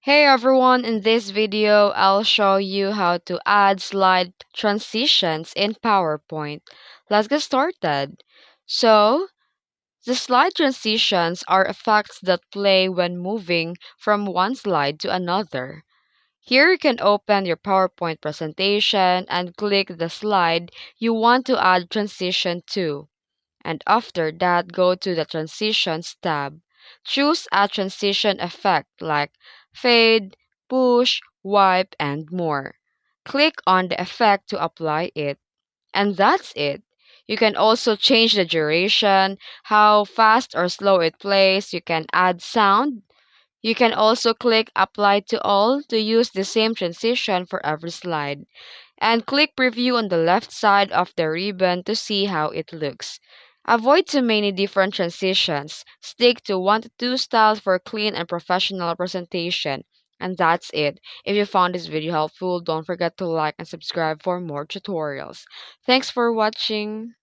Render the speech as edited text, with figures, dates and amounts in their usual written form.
Hey everyone, in this video, I'll show you how to add slide transitions in PowerPoint. Let's get started. So, the slide transitions are effects that play when moving from one slide to another. Here you can open your PowerPoint presentation and click the slide you want to add transition to. And after that, go to the Transitions tab. Choose a transition effect like fade, push, wipe, and more. Click on the effect to apply it. And that's it. You can also change the duration, how fast or slow it plays. You can add sound. You can also click Apply to All to use the same transition for every slide. And click Preview on the left side of the ribbon to see how it looks. Avoid too many different transitions. Stick to 1 to 2 styles for clean and professional presentation. And that's it. If you found this video helpful, don't forget to like and subscribe for more tutorials. Thanks for watching.